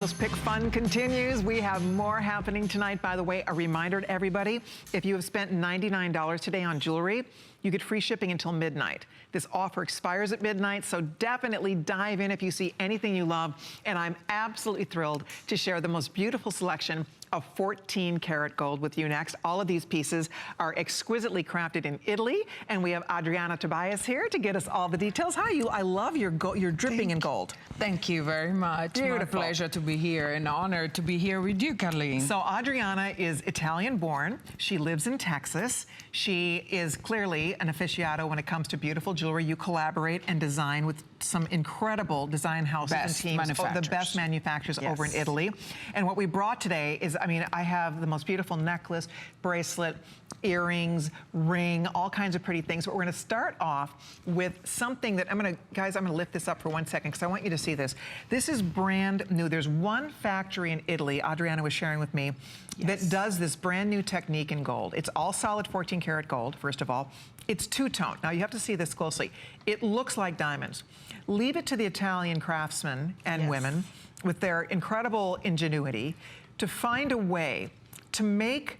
Pick fun continues. We have more happening tonight. By the way, a reminder to everybody, if you have spent $99 today on jewelry, you get free shipping until midnight. This offer expires at midnight, so definitely dive in if you see anything you love. And I'm absolutely thrilled to share the most beautiful selection of 14 karat gold with you next. All of these pieces are exquisitely crafted in Italy, and we have Adriana Tobias here to get us all the details. Hi, I love your dripping in gold. Thank you very much. Beautiful. My pleasure to be here and honored to be here with you, Colleen. So Adriana is Italian born. She lives in Texas. She is clearly an aficionado when it comes to beautiful jewelry. You collaborate and design with some incredible design houses and teams, the best manufacturers over in Italy. And what we brought today is, I mean, I have the most beautiful necklace, bracelet, earrings, ring, all kinds of pretty things. But we're gonna start off with something that guys, I'm gonna lift this up for 1 second because I want you to see this. This is brand new. There's one factory in Italy, Adriana was sharing with me, that does this brand new technique in gold. It's all solid 14 karat gold, first of all. It's two-tone. Now you have to see this closely. It looks like diamonds. Leave it to the Italian craftsmen and women with their incredible ingenuity to find a way to make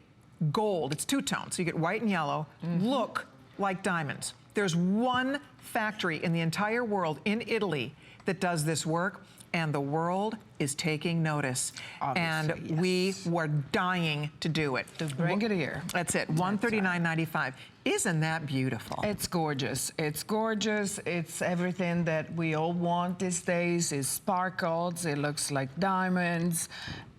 gold, it's two-tone, so you get white and yellow, look like diamonds. There's one factory in the entire world, in Italy, that does this work, and the world is taking notice. Obviously, and we were dying to do it. To bring it here. That's it, $139.95. Isn't that beautiful? It's gorgeous. It's gorgeous. It's everything that we all want these days. It sparkles, it looks like diamonds,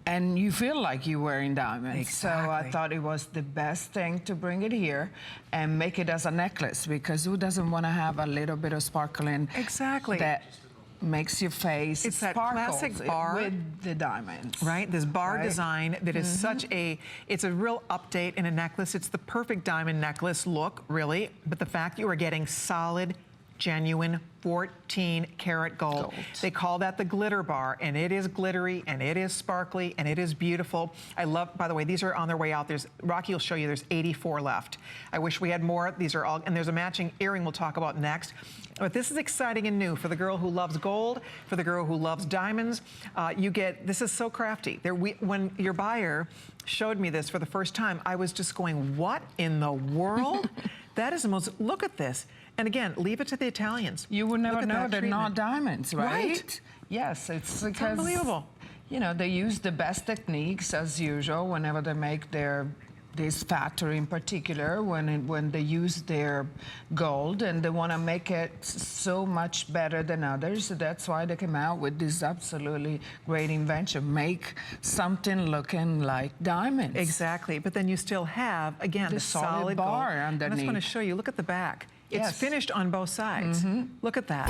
and you feel like you're wearing diamonds. Exactly. So I thought it was the best thing to bring it here and make it as a necklace, because who doesn't want to have a little bit of sparkling? Exactly. That makes your face it's that classic bar with the diamonds, right? This bar design that is such it's a real update in a necklace. It's the perfect diamond necklace look, really, but the fact that you are getting solid, genuine 14 karat gold. They call that the glitter bar, and it is glittery, and it is sparkly, and it is beautiful. I love, by the way, these are on their way out. Rocky will show you there's 84 left. I wish we had more. These are all, and there's a matching earring we'll talk about next. But this is exciting and new for the girl who loves gold, for the girl who loves diamonds. This is so crafty. When your buyer showed me this for the first time, I was just going, what in the world? That is the most, look at this. And again, leave it to the Italians. You would never know they're not diamonds, right? Yes, it's because, unbelievable. You know, they use the best techniques as usual whenever they make this factory in particular, when they use their gold, and they want to make it so much better than others. So that's why they came out with this absolutely great invention, make something looking like diamonds. Exactly, but then you still have, again, the solid bar gold. underneath. I just want to show you, look at the back. It's finished on both sides. Look at that.